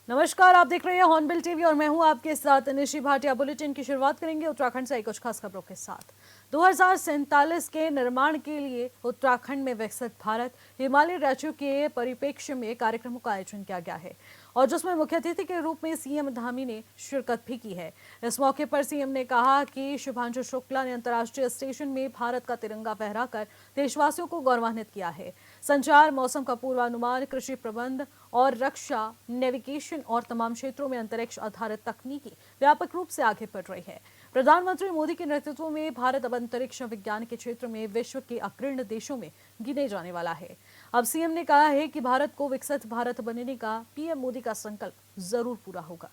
नमस्कार, आप देख रहे हैं हॉर्नबिल टीवी और मैं हूं आपके साथ निशी भाटिया। बुलेटिन की शुरुआत करेंगे उत्तराखंड से कुछ खास खबरों के साथ। 2047 के निर्माण के लिए उत्तराखंड में विकसित भारत हिमालयी राज्यों के परिप्रेक्ष्य में कार्यक्रमों का आयोजन किया गया है और जिसमें मुख्य अतिथि के रूप में सीएम धामी ने शिरकत भी की है। इस मौके पर सीएम ने कहा कि शुभांशु शुक्ला ने अंतर्राष्ट्रीय स्टेशन में भारत का तिरंगा फहराकर देशवासियों को गौरवान्वित किया है। संचार, मौसम का पूर्वानुमान, कृषि प्रबंध और रक्षा, नेविगेशन और तमाम क्षेत्रों में अंतरिक्ष आधारित तकनीकी व्यापक रूप से आगे बढ़ रही है। प्रधानमंत्री मोदी के नेतृत्व में भारत अब अंतरिक्ष विज्ञान के क्षेत्र में विश्व के अग्रणी देशों में गिने जाने वाला है। अब सीएम ने कहा है कि भारत को विकसित भारत बनने का पीएम मोदी का संकल्प जरूर पूरा होगा।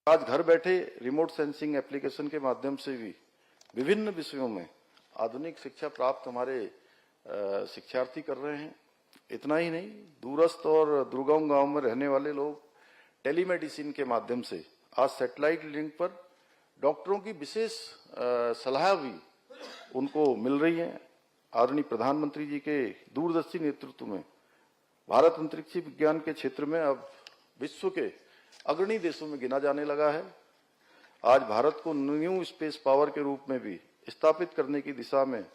आज घर बैठे रिमोट सेंसिंग एप्लीकेशन के माध्यम से भी विभिन्न विषयों में आधुनिक शिक्षा प्राप्त हमारे शिक्षार्थी कर रहे हैं। इतना ही नहीं, दूरस्थ और दुर्गम गांव में रहने वाले लोग टेलीमेडिसिन के माध्यम से आज सैटेलाइट लिंक पर डॉक्टरों की विशेष सलाह भी उनको मिल रही है। आदरणीय प्रधानमंत्री जी के दूरदर्शी नेतृत्व में भारत अंतरिक्ष विज्ञान के क्षेत्र में अब विश्व के अग्रणी देशों में गिना जाने लगा है। आज भारत को न्यू स्पेस पावर के रूप में भी स्थापित करने की दिशा में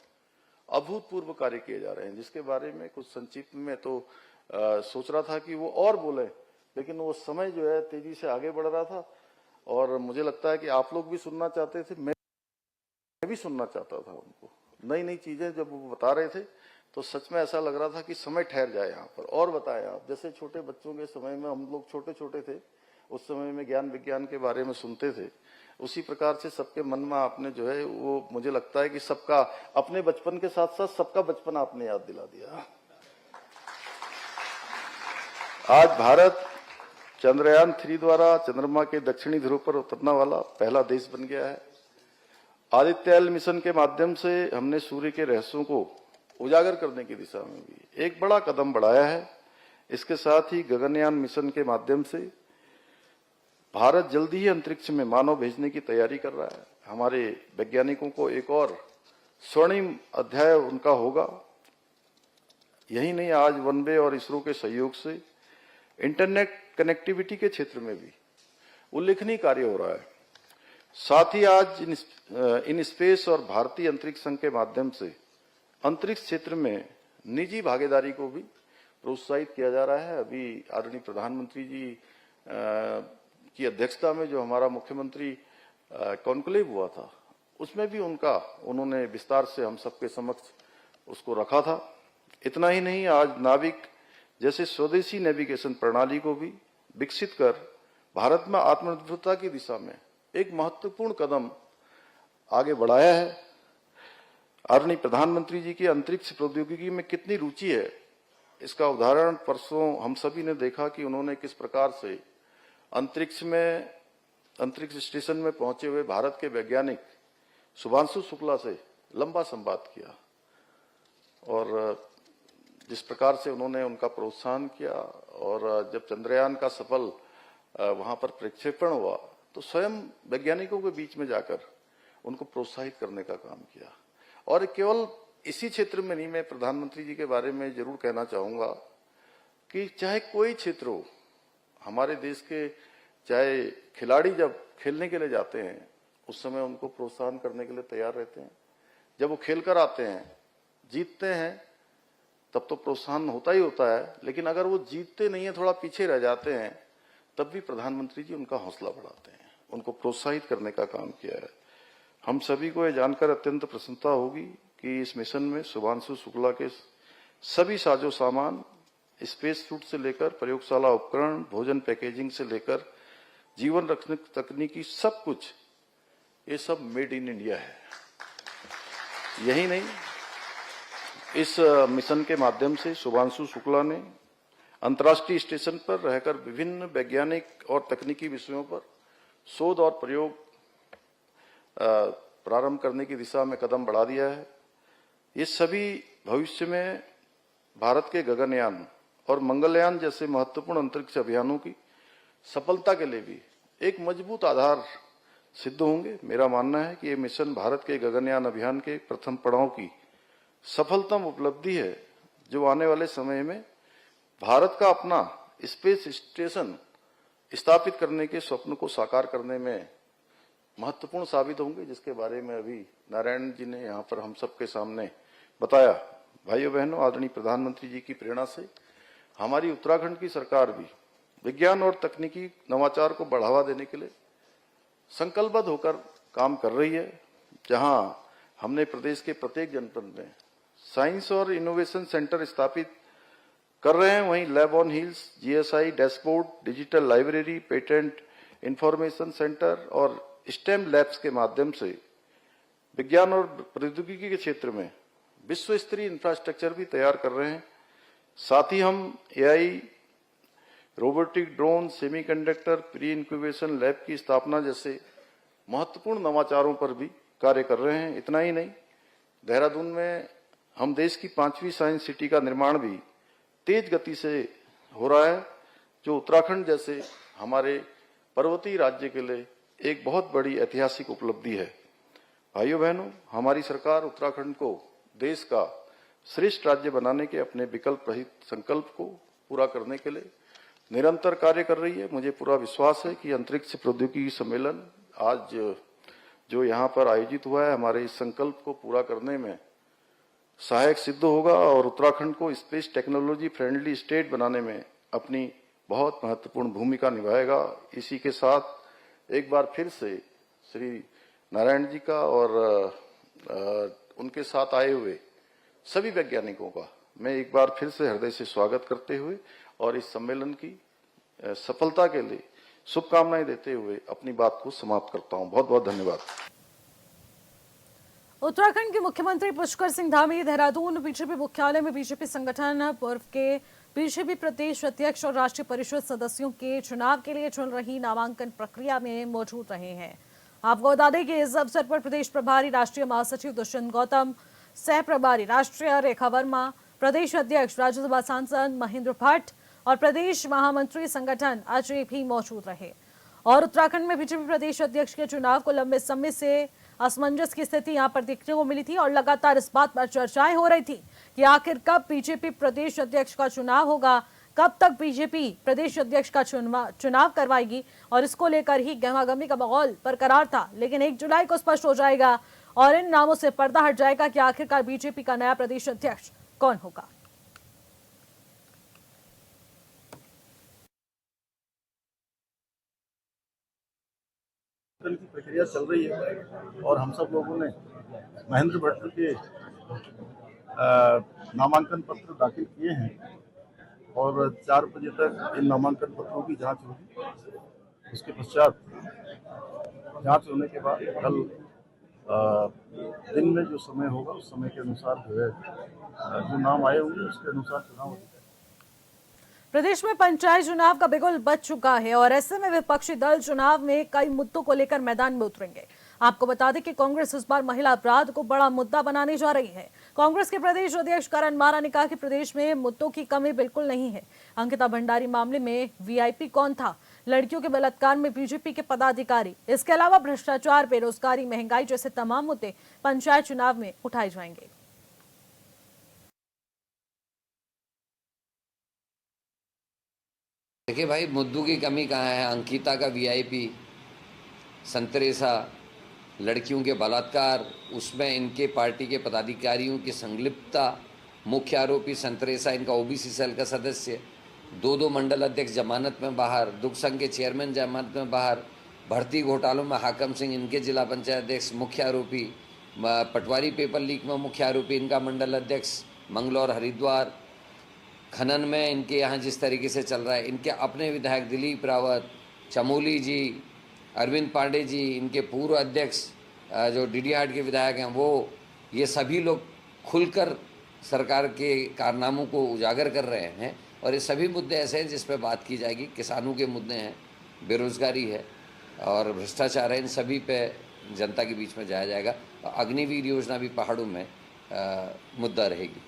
अभूतपूर्व कार्य किए जा रहे हैं, जिसके बारे में कुछ संक्षिप्त में तो सोच रहा था कि वो और बोले, लेकिन वो समय जो है तेजी से आगे बढ़ रहा था और मुझे लगता है कि आप लोग भी सुनना चाहते थे, मैं भी सुनना चाहता था उनको। नई नई चीजें जब वो बता रहे थे तो सच में ऐसा लग रहा था कि समय ठहर जाए यहाँ पर और बताएं आप। जैसे छोटे बच्चों के समय में हम लोग छोटे छोटे थे, उस समय में ज्ञान विज्ञान के बारे में सुनते थे, उसी प्रकार से सबके मन में आपने जो है वो मुझे लगता है कि सबका अपने बचपन के साथ साथ सबका बचपन आपने याद दिला दिया। आज भारत चंद्रयान 3 द्वारा चंद्रमा के दक्षिणी ध्रुव पर उतरने वाला पहला देश बन गया है। आदित्य एल मिशन के माध्यम से हमने सूर्य के रहस्यों को उजागर करने की दिशा में भी एक बड़ा कदम बढ़ाया है। इसके साथ ही गगनयान मिशन के माध्यम से भारत जल्दी ही अंतरिक्ष में मानव भेजने की तैयारी कर रहा है। हमारे वैज्ञानिकों को एक और स्वर्णिम अध्याय उनका होगा। यही नहीं, आज वनवे और इसरो के सहयोग से इंटरनेट कनेक्टिविटी के क्षेत्र में भी उल्लेखनीय कार्य हो रहा है। साथ ही आज इन स्पेस और भारतीय अंतरिक्ष संघ के माध्यम से अंतरिक्ष क्षेत्र में निजी भागीदारी को भी प्रोत्साहित किया जा रहा है। अभी आदरणीय प्रधानमंत्री जी की अध्यक्षता में जो हमारा मुख्यमंत्री कॉन्क्लेव हुआ था, उसमें भी उन्होंने विस्तार से हम सबके समक्ष उसको रखा था। इतना ही नहीं, आज नाविक जैसे स्वदेशी नेविगेशन प्रणाली को भी विकसित कर भारत में आत्मनिर्भरता की दिशा में एक महत्वपूर्ण कदम आगे बढ़ाया है। आदरणीय प्रधानमंत्री जी की अंतरिक्ष प्रौद्योगिकी में कितनी रुचि है, इसका उदाहरण परसों हम सभी ने देखा कि उन्होंने किस प्रकार से अंतरिक्ष स्टेशन में पहुंचे हुए भारत के वैज्ञानिक शुभांशु शुक्ला से लंबा संवाद किया और जिस प्रकार से उन्होंने उनका प्रोत्साहन किया। और जब चंद्रयान का सफल वहां पर प्रक्षेपण हुआ तो स्वयं वैज्ञानिकों के बीच में जाकर उनको प्रोत्साहित करने का काम किया। और केवल इसी क्षेत्र में नहीं, मैं प्रधानमंत्री जी के बारे में जरूर कहना चाहूंगा कि चाहे कोई क्षेत्र हो, हमारे देश के चाहे खिलाड़ी जब खेलने के लिए जाते हैं उस समय उनको प्रोत्साहन करने के लिए तैयार रहते हैं। जब वो खेल कर आते हैं, जीतते हैं, तब तो प्रोत्साहन होता ही होता है, लेकिन अगर वो जीतते नहीं है, थोड़ा पीछे रह जाते हैं, तब भी प्रधानमंत्री जी उनका हौसला बढ़ाते हैं, उनको प्रोत्साहित करने का काम किया है। हम सभी को यह जानकर अत्यंत प्रसन्नता होगी कि इस मिशन में शुभांशु शुक्ला के सभी साजो सामान, स्पेस सूट से लेकर प्रयोगशाला उपकरण, भोजन पैकेजिंग से लेकर जीवन रक्षक तकनीकी, सब कुछ, ये सब मेड इन इंडिया है। यही नहीं, इस मिशन के माध्यम से शुभांशु शुक्ला ने अंतर्राष्ट्रीय स्टेशन पर रहकर विभिन्न वैज्ञानिक और तकनीकी विषयों पर शोध और प्रयोग प्रारंभ करने की दिशा में कदम बढ़ा दिया है। ये सभी भविष्य में भारत के गगनयान और मंगलयान जैसे महत्वपूर्ण अंतरिक्ष अभियानों की सफलता के लिए भी एक मजबूत आधार सिद्ध होंगे। मेरा मानना है कि ये मिशन भारत के गगनयान अभियान के प्रथम पड़ाव की सफलतम उपलब्धि है, जो आने वाले समय में भारत का अपना स्पेस स्टेशन स्थापित करने के स्वप्न को साकार करने में महत्वपूर्ण साबित होंगे, जिसके बारे में अभी नारायण जी ने यहाँ पर हम सबके सामने बताया। भाइयों बहनों, आदरणीय प्रधानमंत्री जी की प्रेरणा से हमारी उत्तराखंड की सरकार भी विज्ञान और तकनीकी नवाचार को बढ़ावा देने के लिए संकल्पबद्ध होकर काम कर रही है। जहां हमने प्रदेश के प्रत्येक जनपद में साइंस और इनोवेशन सेंटर स्थापित कर रहे हैं, वहीं lab on hills, GSI dashboard, digital library, patent information centre और स्टेम लैब्स के माध्यम से विज्ञान और प्रौद्योगिकी के क्षेत्र में विश्व स्तरीय इंफ्रास्ट्रक्चर भी तैयार कर रहे हैं। साथ ही हम AI, robotic, drone, semiconductor, pre incubation lab की स्थापना जैसे महत्वपूर्ण नवाचारों पर भी कार्य कर रहे हैं। इतना ही नहीं, देहरादून में हम देश की 5वीं साइंस सिटी का निर्माण भी तेज गति से हो रहा है, जो उत्तराखंड जैसे हमारे पर्वतीय राज्य के लिए एक बहुत बड़ी ऐतिहासिक उपलब्धि है। भाइयों बहनों, हमारी सरकार उत्तराखंड को देश का श्रेष्ठ राज्य बनाने के अपने विकल्प रहित संकल्प को पूरा करने के लिए निरंतर कार्य कर रही है। मुझे पूरा विश्वास है कि अंतरिक्ष प्रौद्योगिकी सम्मेलन आज जो यहाँ पर आयोजित हुआ है, हमारे इस संकल्प को पूरा करने में सहायक सिद्ध होगा और उत्तराखंड को स्पेस टेक्नोलॉजी फ्रेंडली स्टेट बनाने में अपनी बहुत महत्वपूर्ण भूमिका निभाएगा। इसी के साथ एक बार फिर से श्री नारायण जी का और उनके साथ आए हुए सभी वैज्ञानिकों का मैं एक बार फिर से हृदय से स्वागत करते हुए और इस सम्मेलन की सफलता के लिए शुभकामनाएं देते हुए अपनी बात को समाप्त करता हूं। बहुत बहुत धन्यवाद। उत्तराखंड के मुख्यमंत्री पुष्कर सिंह धामी देहरादून बीजेपी मुख्यालय में बीजेपी संगठन पूर्व के बीजेपी प्रदेश अध्यक्ष और राष्ट्रीय परिषद सदस्यों के चुनाव के लिए चल रही नामांकन प्रक्रिया में मौजूद रहे हैं। आपको बता दें कि इस अवसर पर प्रदेश प्रभारी राष्ट्रीय महासचिव दुष्यंत गौतम, सह प्रभारी राष्ट्रीय रेखा वर्मा, प्रदेश अध्यक्ष राज्यसभा सांसद महेंद्र भट्ट और प्रदेश महामंत्री संगठन अजय भी मौजूद रहे। और उत्तराखंड में बीजेपी प्रदेश अध्यक्ष के चुनाव को लंबे समय से असमंजस की स्थिति यहां पर देखने को मिली थी और लगातार इस बात पर चर्चाएं हो रही थी कि आखिर कब बीजेपी प्रदेश अध्यक्ष का चुनाव होगा, कब तक बीजेपी प्रदेश अध्यक्ष का चुनाव करवाएगी, और इसको लेकर ही गहमागहमी का माहौल बरकरार था। लेकिन 1 जुलाई को स्पष्ट हो जाएगा और इन नामों से पर्दा हट जाएगा कि आखिरकार बीजेपी का नया प्रदेश अध्यक्ष कौन होगा। की प्रक्रिया चल रही है और हम सब लोगों ने महेंद्र भट्ट के नामांकन पत्र दाखिल किए हैं और 4 बजे तक इन नामांकन पत्रों की जांच होगी। उसके पश्चात जांच होने के बाद कल दिन में जो समय होगा उस समय के अनुसार जो है जो नाम आए होंगे उसके अनुसार चुनाव होगा। प्रदेश में पंचायत चुनाव का बिगुल बज चुका है और ऐसे में विपक्षी दल चुनाव में कई मुद्दों को लेकर मैदान में उतरेंगे। आपको बता दें कि कांग्रेस इस बार महिला अपराध को बड़ा मुद्दा बनाने जा रही है। कांग्रेस के प्रदेश अध्यक्ष करण मारा ने कहा कि प्रदेश में मुद्दों की कमी बिल्कुल नहीं है। अंकिता भंडारी मामले में वीआईपी कौन था, लड़कियों के बलात्कार में बीजेपी के पदाधिकारी, इसके अलावा भ्रष्टाचार, बेरोजगारी, महंगाई जैसे तमाम मुद्दे पंचायत चुनाव में उठाए जाएंगे। देखिए भाई, मुद्दों की कमी कहाँ है। अंकिता का वीआईपी, संतरेसा, लड़कियों के बलात्कार, उसमें इनके पार्टी के पदाधिकारियों की संलिप्तता, मुख्य आरोपी संतरेसा इनका ओबीसी सेल का सदस्य, 2 मंडल अध्यक्ष जमानत में बाहर, दुख संघ के चेयरमैन जमानत में बाहर, भर्ती घोटालों में हाकम सिंह इनके जिला पंचायत अध्यक्ष मुख्य आरोपी, पटवारी पेपर लीक में मुख्य आरोपी इनका मंडल अध्यक्ष, मंगलौर हरिद्वार, खनन में इनके यहाँ जिस तरीके से चल रहा है, इनके अपने विधायक दिलीप रावत, चमोली जी, अरविंद पांडे जी, इनके पूर्व अध्यक्ष जो डीडीहाट के विधायक हैं, वो ये सभी लोग खुलकर सरकार के कारनामों को उजागर कर रहे हैं। और ये सभी मुद्दे ऐसे हैं जिस पर बात की जाएगी। किसानों के मुद्दे हैं, बेरोजगारी है और भ्रष्टाचार है, इन सभी पे जनता के बीच में जाया जाएगा। अग्निवीर योजना भी पहाड़ों में मुद्दा रहेगी।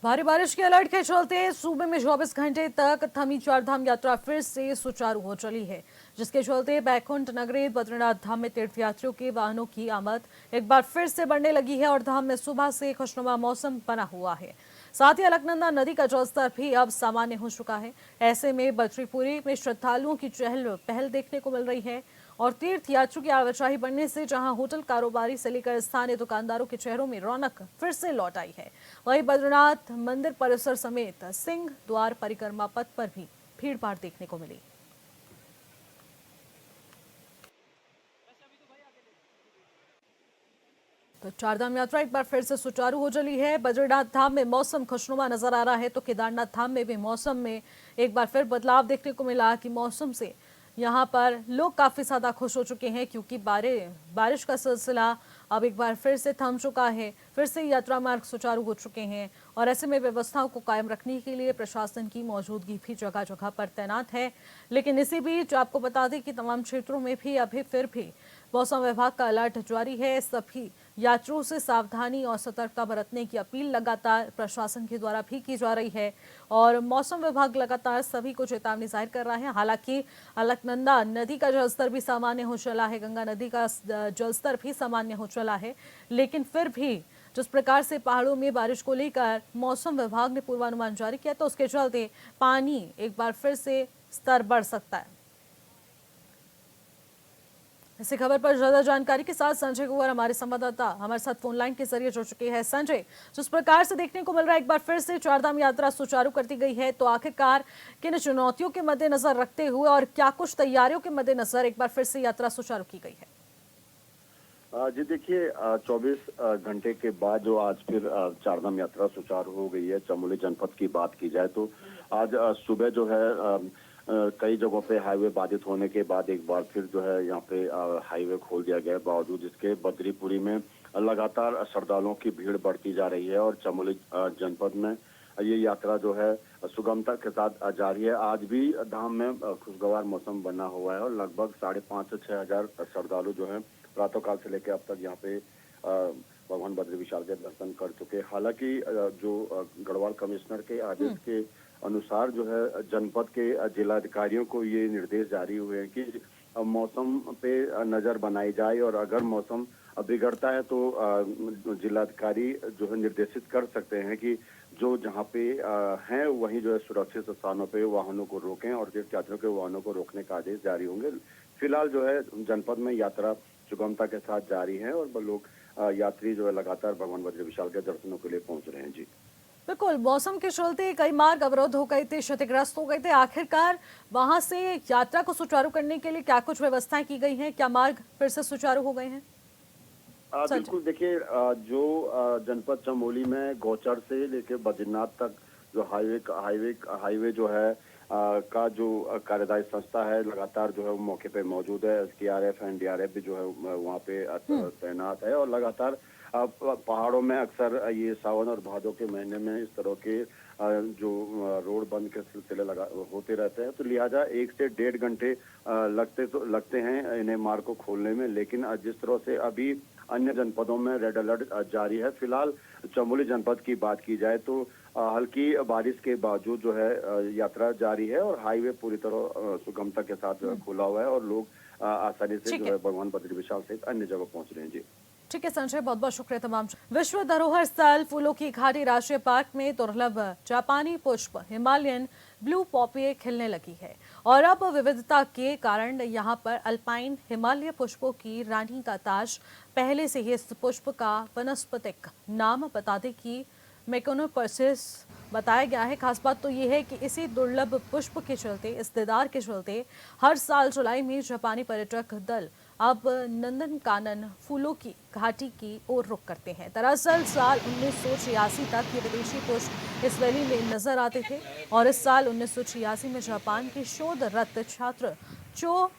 भारी बारिश के अलर्ट के चलते सूबे में 24 घंटे तक थमी चारधाम यात्रा फिर से सुचारू हो चली है, जिसके चलते बैकुंठ नगरी बद्रीनाथ धाम में तीर्थयात्रियों के वाहनों की आमद एक बार फिर से बढ़ने लगी है और धाम में सुबह से खुशनुमा मौसम बना हुआ है। साथ ही अलकनंदा नदी का जलस्तर भी अब सामान्य हो चुका है। ऐसे में बद्रीपुरी में श्रद्धालुओं की चहल पहल देखने को मिल रही है और तीर्थ यात्रियों की आवाजाही बढ़ने से जहां होटल कारोबारी से लेकर स्थानीय दुकानदारों के चेहरों में रौनक फिर से लौट आई है, वहीं बद्रीनाथ मंदिर परिसर समेत सिंह द्वार परिक्रमा पथ पर भी भीड़ भाड़ देखने को मिली। तो चारधाम यात्रा एक बार फिर से सुचारू हो चली है। बद्रीनाथ धाम में मौसम खुशनुमा नजर आ रहा है तो केदारनाथ धाम में भी मौसम में एक बार फिर बदलाव देखने को मिला कि मौसम से यहाँ पर लोग काफी ज्यादा खुश हो चुके हैं क्योंकि बारिश का सिलसिला अब एक बार फिर से थम चुका है, फिर से यात्रा मार्ग सुचारू हो चुके हैं और ऐसे में व्यवस्थाओं को कायम रखने के लिए प्रशासन की मौजूदगी भी जगह जगह पर तैनात है। लेकिन इसी बीच आपको बता दें कि तमाम क्षेत्रों में भी अभी फिर भी मौसम विभाग का अलर्ट जारी है। सभी यात्रियों से सावधानी और सतर्कता बरतने की अपील लगातार प्रशासन के द्वारा भी की जा रही है और मौसम विभाग लगातार सभी को चेतावनी जाहिर कर रहा है। हालांकि अलकनंदा नदी का जलस्तर भी सामान्य हो चला है, गंगा नदी का जलस्तर भी सामान्य हो चला है, लेकिन फिर भी जिस प्रकार से पहाड़ों में बारिश को लेकर मौसम विभाग ने पूर्वानुमान जारी किया तो उसके चलते पानी एक बार फिर से स्तर बढ़ सकता है। इसी खबर पर ज्यादा जानकारी के साथ संजय कुमार हमारे संवाददाता हमारे साथ फोन लाइन के जरिए जुड़ चुके हैं। संजय, जिस प्रकार से देखने को मिल रहा है एक बार फिर से चारधाम यात्रा सुचारू कर दी गई है, तो आखिरकार किन चुनौतियों के मद्देनजर रखते हुए और क्या कुछ तैयारियों के मद्देनजर एक बार फिर से यात्रा सुचारू की गई है? जी देखिए, 24 घंटे के बाद जो आज फिर चारधाम यात्रा सुचारू हो गई है। चमोली जनपद की बात की जाए तो आज सुबह जो है कई जगहों पे हाईवे बाधित होने के बाद एक बार फिर जो है यहाँ पे हाईवे खोल दिया गया है। बावजूद इसके बद्रीपुरी में लगातार श्रद्धालुओं की भीड़ बढ़ती जा रही है और चमोली जनपद में ये यात्रा जो है सुगमता के साथ जारी है। आज भी धाम में खुशगवार मौसम बना हुआ है और लगभग 5,500 से 6,000 श्रद्धालु जो है प्रातःकाल से लेकर अब तक यहाँ पे भगवान बद्री विशाल के दर्शन कर चुके। हालांकि जो गढ़वाल कमिश्नर के आदेश के अनुसार जो है जनपद के जिलाधिकारियों को ये निर्देश जारी हुए हैं कि मौसम पे नजर बनाई जाए और अगर मौसम बिगड़ता है तो जिलाधिकारी जो है निर्देशित कर सकते हैं कि जो जहाँ पे हैं वहीं जो है सुरक्षित स्थानों पे वाहनों को रोकें और तीर्थयात्रियों के वाहनों को रोकने का आदेश जारी होंगे। फिलहाल जो है जनपद में यात्रा सुगमता के साथ जारी है और लोग यात्री जो है लगातार भगवान बद्री विशाल के दर्शनों के लिए पहुंच रहे हैं। जी बिल्कुल, मौसम के चलते कई मार्ग अवरुद्ध हो गए थे, क्षतिग्रस्त हो गए थे। आखिरकार वहां से यात्रा को सुचारू करने के लिए क्या कुछ व्यवस्थाएं की गई हैं? क्या मार्ग फिर से सुचारू हो गए हैं? बिल्कुल, देखिए जो जनपद चमोली में गौचर से लेकर बद्रीनाथ तक जो हाईवे जो है का जो कार्यदायी संस्था है लगातार जो है वो मौके पे मौजूद है। SDRF NDRF भी जो है वहाँ पे तैनात है और लगातार पहाड़ों में अक्सर ये सावन और भादों के महीने में इस तरह के जो रोड बंद के सिलसिले होते रहते हैं, तो लिहाजा 1 से 1.5 घंटे लगते हैं इन्हें मार्ग को खोलने में। लेकिन जिस तरह से अभी अन्य जनपदों में रेड अलर्ट जारी है, फिलहाल चमोली जनपद की बात की जाए तो हल्की बारिश के बावजूद जो है यात्रा जारी है और हाईवे पूरी तरह सुगमता के साथ खुला हुआ है और लोग आसानी से जो है भगवान बद्री विशाल सहित अन्य जगह पहुंच रहे हैं। जी ठीक है संजय, बहुत बहुत शुक्रिया तमाम। विश्व धरोहर स्थल फूलों की घाटी राष्ट्रीय पार्क में दुर्लभ जापानी पुष्प हिमालयन ब्लू पॉपी खिलने लगी है और अब विविधता के कारण यहाँ पर अल्पाइन हिमालय पुष्पों की रानी का ताज। पहले से ही इस पुष्प का वनस्पतिक नाम बता दें कि मेकोनोपर्सिस बताया गया है। खास बात तो ये है कि इसी दुर्लभ पुष्प के चलते, इस दीदार के चलते हर साल जुलाई में जापानी पर्यटक दल अब नंदनकानन फूलों की घाटी की ओर रुख करते हैं। दरअसल साल 1986 तक ये विदेशी पुष्प इस वैली में नजर आते थे और इस साल 1986 में जापान के शोधरत छात्र चो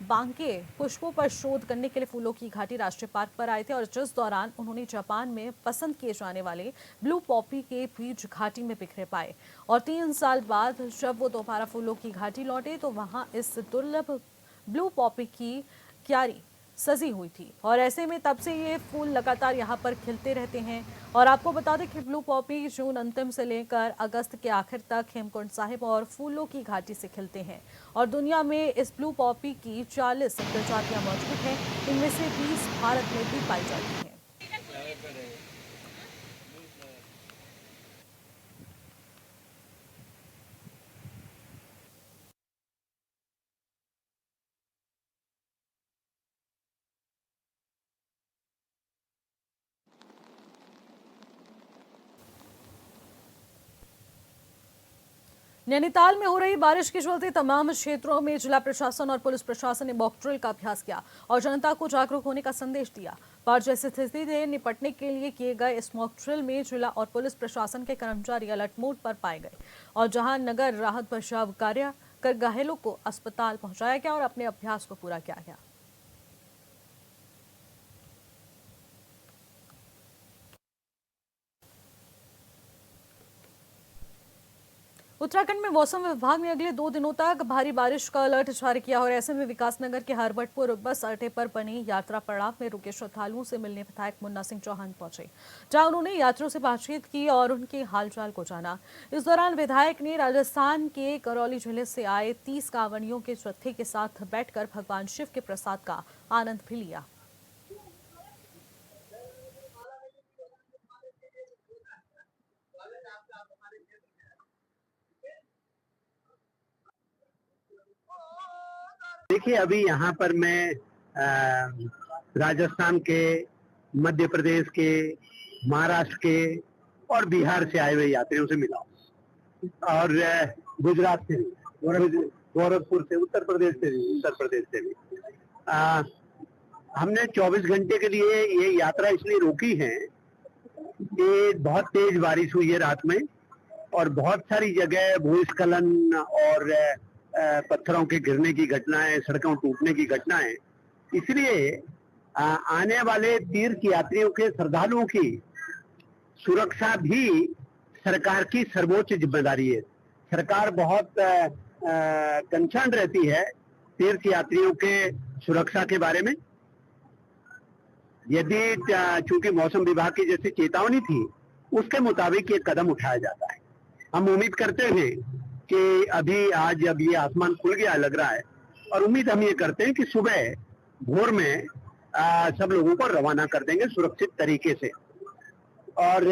बांके पुष्पों पर शोध करने के लिए फूलों की घाटी राष्ट्रीय पार्क पर आए थे और जिस दौरान उन्होंने जापान में पसंद किए जाने वाले ब्लू पॉपी के बीज घाटी में बिखरे पाए और 3 साल बाद जब वो दोबारा फूलों की घाटी लौटे तो वहां इस दुर्लभ ब्लू पॉपी की क्यारी सजी हुई थी और ऐसे में तब से ये फूल लगातार यहाँ पर खिलते रहते हैं। और आपको बता दें कि ब्लू पॉपी जून अंतिम से लेकर अगस्त के आखिर तक हेमकुंड साहिब और फूलों की घाटी से खिलते हैं और दुनिया में इस ब्लू पॉपी की 40 प्रजातियां मौजूद हैं, इनमें से 20 भारत में भी पाई जाती हैं। नैनीताल में हो रही बारिश के चलते तमाम क्षेत्रों में जिला प्रशासन और पुलिस प्रशासन ने मॉक ड्रिल का अभ्यास किया और जनता को जागरूक होने का संदेश दिया। बाढ़ जैसी स्थिति से निपटने के लिए किए गए इस मॉक ड्रिल में जिला और पुलिस प्रशासन के कर्मचारी अलर्ट मोड पर पाए गए और जहां नगर राहत बचाव कार्य कर घायलों को अस्पताल पहुंचाया गया और अपने अभ्यास को पूरा किया गया। उत्तराखंड में मौसम विभाग ने अगले 2 दिनों तक भारी बारिश का अलर्ट जारी किया और ऐसे में विकासनगर के हरबटपुर बस अड्डे पर बनी यात्रा पड़ाव में रुके श्रद्धालुओं से मिलने विधायक मुन्ना सिंह चौहान पहुंचे, जहां उन्होंने यात्रियों से बातचीत की और उनके हालचाल को जाना। इस दौरान विधायक ने राजस्थान के करौली जिले से आए 30 कांवड़ियों के जत्थे के साथ बैठकर भगवान शिव के प्रसाद का आनंद भी लिया। देखिए, अभी यहाँ पर मैं राजस्थान के, मध्य प्रदेश के, महाराष्ट्र के और बिहार से आए हुए यात्रियों से मिला और गुजरात से भी, गोरखपुर से, उत्तर प्रदेश से भी। हमने 24 घंटे के लिए ये यात्रा इसलिए रोकी है कि बहुत तेज बारिश हुई है रात में और बहुत सारी जगह भूस्खलन और पत्थरों के गिरने की घटनाएं, सड़कों टूटने की घटनाएं, इसलिए आने वाले तीर्थ यात्रियों के, श्रद्धालुओं की सुरक्षा भी सरकार की सर्वोच्च जिम्मेदारी है। सरकार बहुत कंसर्न रहती है तीर्थ यात्रियों के सुरक्षा के बारे में। यदि चूंकि मौसम विभाग की जैसी चेतावनी थी, उसके मुताबिक ये कदम उठाया जाता है। हम उम्मीद करते हैं कि अभी आज अब ये आसमान खुल गया लग रहा है और उम्मीद हम ये करते हैं कि सुबह भोर में सब लोगों को रवाना कर देंगे सुरक्षित तरीके से। और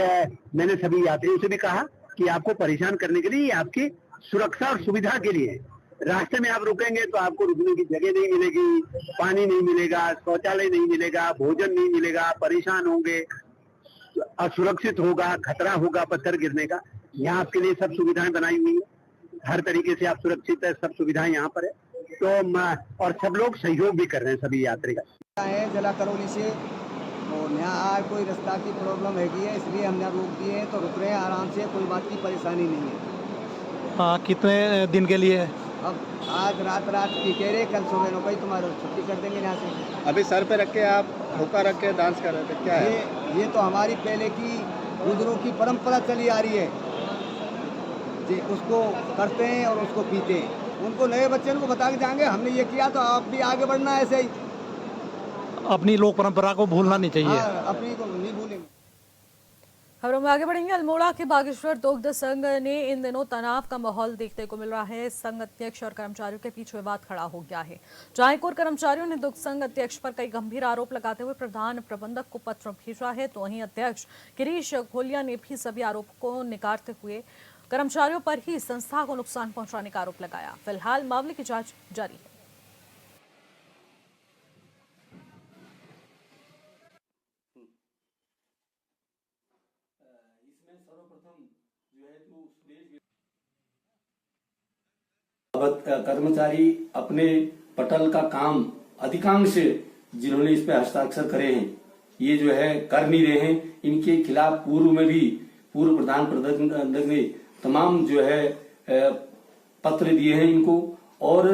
मैंने सभी यात्रियों से भी कहा कि आपको परेशान करने के लिए, आपकी सुरक्षा और सुविधा के लिए, रास्ते में आप रुकेंगे तो आपको रुकने की जगह नहीं मिलेगी, पानी नहीं मिलेगा, शौचालय नहीं मिलेगा, भोजन नहीं मिलेगा, परेशान होंगे, असुरक्षित होगा, खतरा होगा पत्थर गिरने का। यहाँ आपके लिए सब सुविधाएं बनाई हुई है, हर तरीके से आप सुरक्षित है, सब सुविधाएं यहाँ पर है। तो और सब लोग सहयोग भी कर रहे हैं, सभी यात्री का है जिला करौली से और यहाँ कोई रास्ता की प्रॉब्लम हैगी है, इसलिए हमने रोक दिए हैं, तो रुक रहे हैं आराम से, कोई बात की परेशानी नहीं है। हाँ, कितने दिन के लिए? अब आज रात की कह रहे, कल सुबह नो भाई तुम्हारा छुट्टी कर देंगे यहाँ से। अभी सर पे रख के आप होका रख के डांस कर रहे थे, क्या है ये तो हमारी पहले की बुजुर्गों की परंपरा चली आ रही है जी, उसको करते हैं और उसको पीते हैं। उनको नए बच्चे को बता के जाएंगे हमने ये किया, तो आप भी आगे बढ़ना है ऐसे ही। अपनी लोक परंपरा को भूलना नहीं चाहिए। हाँ, अपनी को नहीं भूलेंगे। खबरों में आगे बढ़ेंगे। अल्मोड़ा के बागेश्वर दुग्ध संघ ने इन दिनों तनाव का माहौल देखने को मिल रहा है। संघ अध्यक्ष और कर्मचारियों के बीच विवाद खड़ा हो गया है, जहां एक और कर्मचारियों ने दुग्ध संघ अध्यक्ष पर कई गंभीर आरोप लगाते हुए प्रधान प्रबंधक को पत्र भेजा है, तो वहीं अध्यक्ष गिरीश घोलिया ने भी सभी आरोपों को निकारते हुए कर्मचारियों पर ही संस्था को नुकसान पहुंचाने का आरोप लगाया। फिलहाल मामले की जांच जारी है। कर्मचारी अपने पटल का काम अधिकांश जिन्होंने इस पे हस्ताक्षर करे हैं, ये जो है कर नहीं रहे हैं। इनके खिलाफ पूर्व में भी पूर्व प्रधान प्रबंधक ने तमाम जो है पत्र दिए हैं इनको, और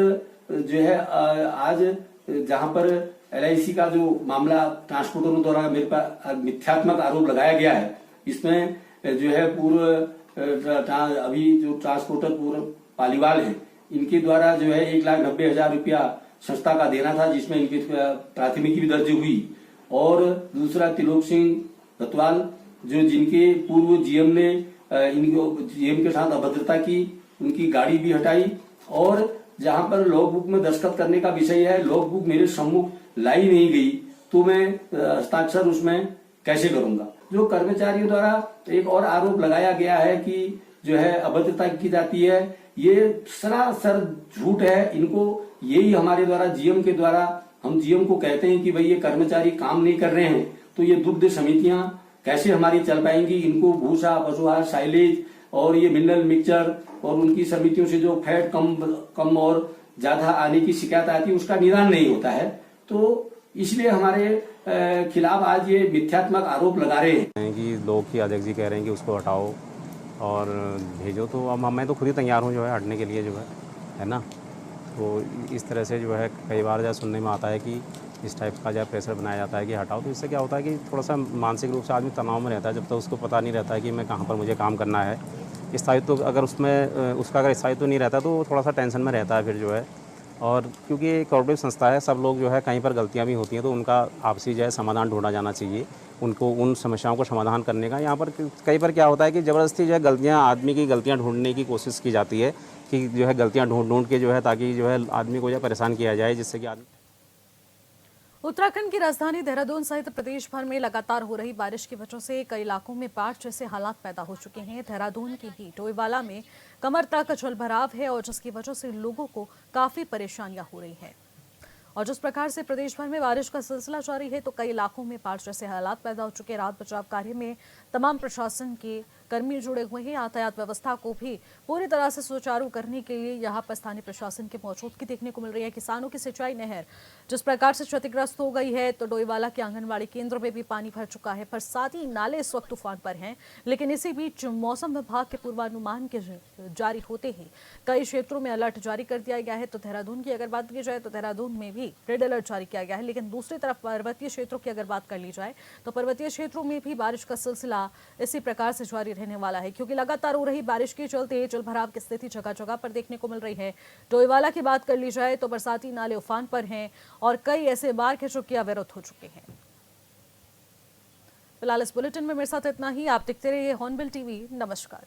जो है आज जहां पर LIC का जो मामला ट्रांसपोर्टरों द्वारा मेरे पर मिथ्यात्मक आरोप लगाया गया है, इसमें जो है पूर्व अभी जो ट्रांसपोर्टर पूर्व पालीवाल है, इनके द्वारा जो है 1,90,000 रुपया संस्था का देना था, जिसमें इनकी प्राथमिकी भी दर्ज हुई। और दूसरा त्रिलोक सिंह रतवाल, जो जिनके पूर्व GM ने इनको GM के साथ अभद्रता की, उनकी गाड़ी भी हटाई। और जहां पर लॉग बुक में दस्तखत करने का विषय है, लॉग बुक मेरे सम्मुख लाई नहीं गई, तो मैं हस्ताक्षर उसमें कैसे करूंगा। जो कर्मचारियों द्वारा एक और आरोप लगाया गया है कि जो है अभद्रता की जाती है, ये सरासर झूठ है। इनको यही हमारे द्वारा GM के द्वारा हम GM को कहते हैं कि भाई ये कर्मचारी काम नहीं कर रहे हैं, तो ये दुग्ध समितियां कैसे हमारी चल पाएंगी। इनको भूसा, पशुआहार, साइलेज और ये मिनरल मिक्सचर और उनकी समितियों से जो फैट कम और ज्यादा आने की शिकायत आती है उसका निदान नहीं होता है। तो इसलिए हमारे खिलाफ आज ये मिथ्यात्मक आरोप लगा रहे हैं कि लोग की अध्यक्ष जी कह रहे हैं कि उसको हटाओ और भेजो, तो अब मैं तो खुद ही तैयार हूँ जो है हटने के लिए जो है ना। तो इस तरह से जो है कई बार जो सुनने में आता है कि इस टाइप का जो प्रेशर बनाया जाता है कि हटाओ, तो इससे क्या होता है कि थोड़ा सा मानसिक रूप से आदमी तनाव में रहता है, जब तक उसको पता नहीं रहता है कि मैं कहाँ पर मुझे काम करना है। स्थायित्व अगर उसमें उसका अगर स्थायित्व नहीं रहता तो थोड़ा सा टेंशन में रहता है फिर जो है। और क्योंकि ये कोऑपरेटिव संस्था है, सब लोग जो है कहीं पर गलतियाँ भी होती हैं तो उनका आपसी जो है समाधान ढूंढा जाना चाहिए, उनको उन समस्याओं को समाधान करने का। यहाँ पर कई बार क्या होता है कि ज़बरदस्ती जो है गलतियाँ, आदमी की गलतियाँ ढूंढने की कोशिश की जाती है कि जो है गलतियाँ ढूंढ के जो है ताकि जो है आदमी को जो है परेशान किया जाए, जिससे कि आदमी। उत्तराखंड की राजधानी देहरादून सहित प्रदेश भर में लगातार हो रही बारिश की वजह से कई इलाकों में बाढ़ जैसे हालात पैदा हो चुके हैं। देहरादून की ही डोईवाला में कमर तक जलभराव है और जिसकी वजह से लोगों को काफी परेशानियां हो रही हैं। और जिस प्रकार से प्रदेश भर में बारिश का सिलसिला जारी है तो कई इलाकों में बाढ़ जैसे हालात पैदा हो चुके हैं। राहत बचाव कार्य में तमाम प्रशासन के कर्मी जुड़े हुए हैं। यातायात व्यवस्था को भी पूरी तरह से सुचारू करने के लिए यहाँ पर स्थानीय प्रशासन की मौजूदगी देखने को मिल रही है। किसानों की सिंचाई नहर जिस प्रकार से क्षतिग्रस्त हो गई है तो डोईवाला के आंगनबाड़ी केंद्र में भी पानी भर चुका है। बरसाती नाले इस वक्त तूफान पर हैं, लेकिन इसी बीच मौसम विभाग के पूर्वानुमान के जारी होते ही कई क्षेत्रों में अलर्ट जारी कर दिया गया है। तो देहरादून की अगर बात की जाए तो देहरादून में भी रेड अलर्ट जारी किया गया है। लेकिन दूसरी तरफ पर्वतीय क्षेत्रों की अगर बात कर ली जाए तो पर्वतीय क्षेत्रों में भी बारिश का सिलसिला इसी प्रकार से जारी रहने वाला है, क्योंकि लगातार हो रही बारिश के चलते जलभराव की स्थिति जगह जगह पर देखने को मिल रही है। डोईवाला की बात कर ली जाए तो बरसाती नाले उफान पर हैं और कई ऐसे मार्ग हैं जो कि अवरुद्ध हो चुके हैं। फिलहाल इस बुलेटिन में मेरे साथ इतना ही। आप देखते रहिए हॉर्नबिल टीवी। नमस्कार।